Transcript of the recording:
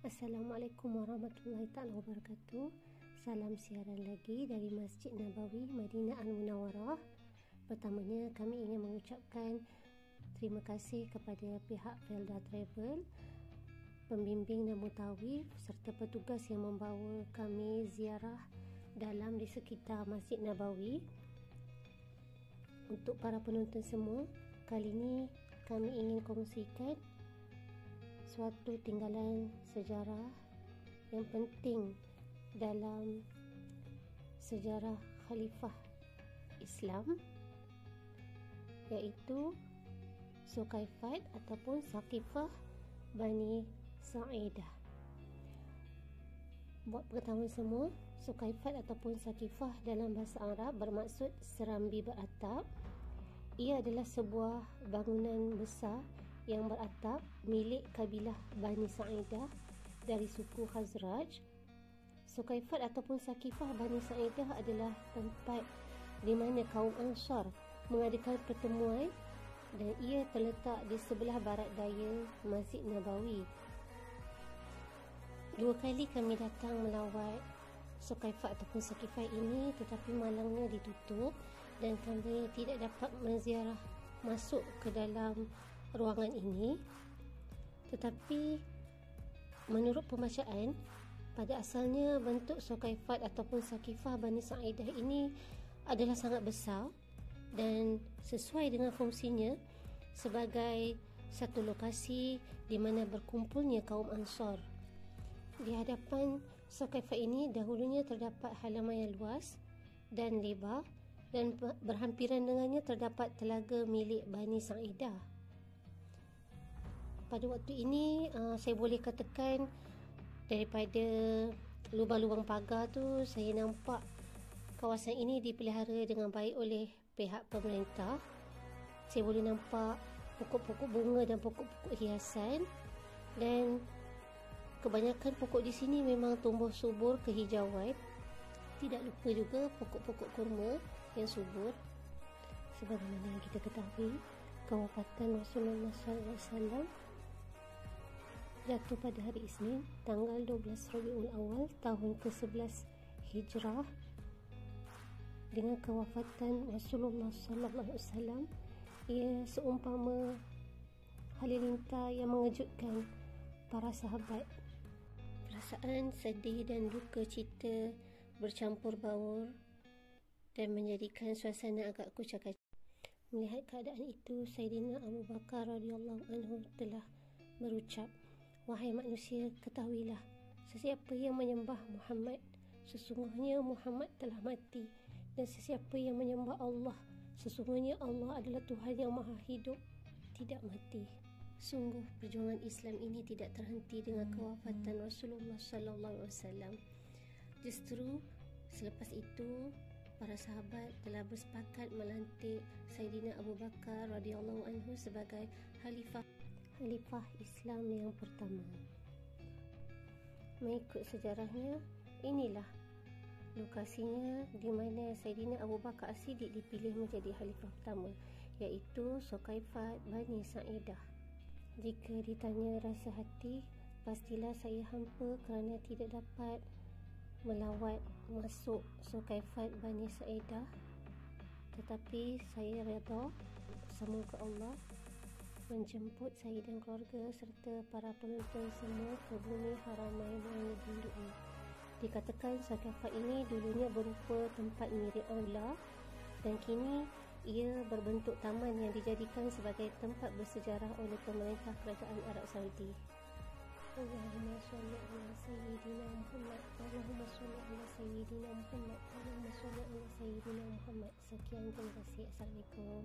Assalamualaikum warahmatullahi taala wabarakatuh. Salam siaran lagi dari Masjid Nabawi Madinah Al-Munawwarah. Pertamanya kami ingin mengucapkan terima kasih kepada pihak Felda Travel, pembimbing dan mutawif serta petugas yang membawa kami ziarah dalam di sekitar Masjid Nabawi. Untuk para penonton semua, kali ini kami ingin kongsikan suatu tinggalan sejarah yang penting dalam sejarah Khalifah Islam, iaitu Sukaifat ataupun Saqifah Bani Sa'idah. Buat pertama semua, Sukaifat ataupun Saqifah dalam bahasa Arab bermaksud serambi beratap. Ia adalah sebuah bangunan besar yang beratap milik kabilah Bani Sa'idah dari suku Khazraj. Sukaifat ataupun Saqifah Bani Sa'idah adalah tempat di mana kaum Ansar mengadakan pertemuan dan ia terletak di sebelah barat daya Masjid Nabawi. 2 kali kami datang melawat Sukaifat ataupun Saqifah ini, tetapi malangnya ditutup dan kami tidak dapat menziarah masuk ke dalam ruangan ini. Tetapi menurut pembacaan, pada asalnya bentuk Sukaifat ataupun Saqifah Bani Sa'idah ini adalah sangat besar dan sesuai dengan fungsinya sebagai satu lokasi di mana berkumpulnya kaum Ansar. Di hadapan Sukaifah ini dahulunya terdapat halaman yang luas dan lebar, dan berhampiran dengannya terdapat telaga milik Bani Sa'idah. Pada waktu ini saya boleh katakan daripada lubang-lubang pagar tu saya nampak kawasan ini dipelihara dengan baik oleh pihak pemerintah. Saya boleh nampak pokok-pokok bunga dan pokok-pokok hiasan, dan kebanyakan pokok di sini memang tumbuh subur kehijauan. Tidak lupa juga pokok-pokok kurma yang subur. Sebagaimana yang kita ketahui, kewafatan Rasulullah SAW jatuh pada hari Isnin tanggal 12 Rabiul Awal tahun ke-11 Hijrah. Dengan kewafatan Rasulullah SAW, ia seumpama halilintar yang mengejutkan para sahabat. Perasaan sedih dan duka cita bercampur baur dan menjadikan suasana agak kucak-kacau. Melihat keadaan itu, Sayyidina Abu Bakar radhiyallahu anhu telah berucap, "Wahai manusia, ketahuilah, sesiapa yang menyembah Muhammad, sesungguhnya Muhammad telah mati, dan sesiapa yang menyembah Allah, sesungguhnya Allah adalah Tuhan yang maha hidup, tidak mati." Sungguh perjuangan Islam ini tidak terhenti dengan kewafatan Rasulullah sallallahu alaihi wasallam. Justru selepas itu para sahabat telah bersepakat melantik Sayyidina Abu Bakar radhiyallahu anhu sebagai Khalifah Islam yang pertama. Mengikut sejarahnya, inilah lokasinya di mana Sayyidina Abu Bakar As-Siddiq dipilih menjadi Khalifah pertama, iaitu Sukaifat Bani Sa'idah. Jika ditanya rasa hati, pastilah saya hampa kerana tidak dapat melawat masuk Sukaifat Bani Sa'idah. Tetapi saya redha, semoga Allah menjemput saya dan keluarga serta para penonton semua ke bumi Haramain yang lebih ini. Dikatakan Saqifah ini dulunya berupa tempat mirip aula, dan kini ia berbentuk taman yang dijadikan sebagai tempat bersejarah oleh pemerintah kerajaan Arab Saudi. Allahumma sholli ala sayyidina Muhammad, Allahumma sholli ala sayyidina Muhammad, Allahumma sholli ala sayyidina Muhammad. Sekian, terima kasih. Assalamualaikum.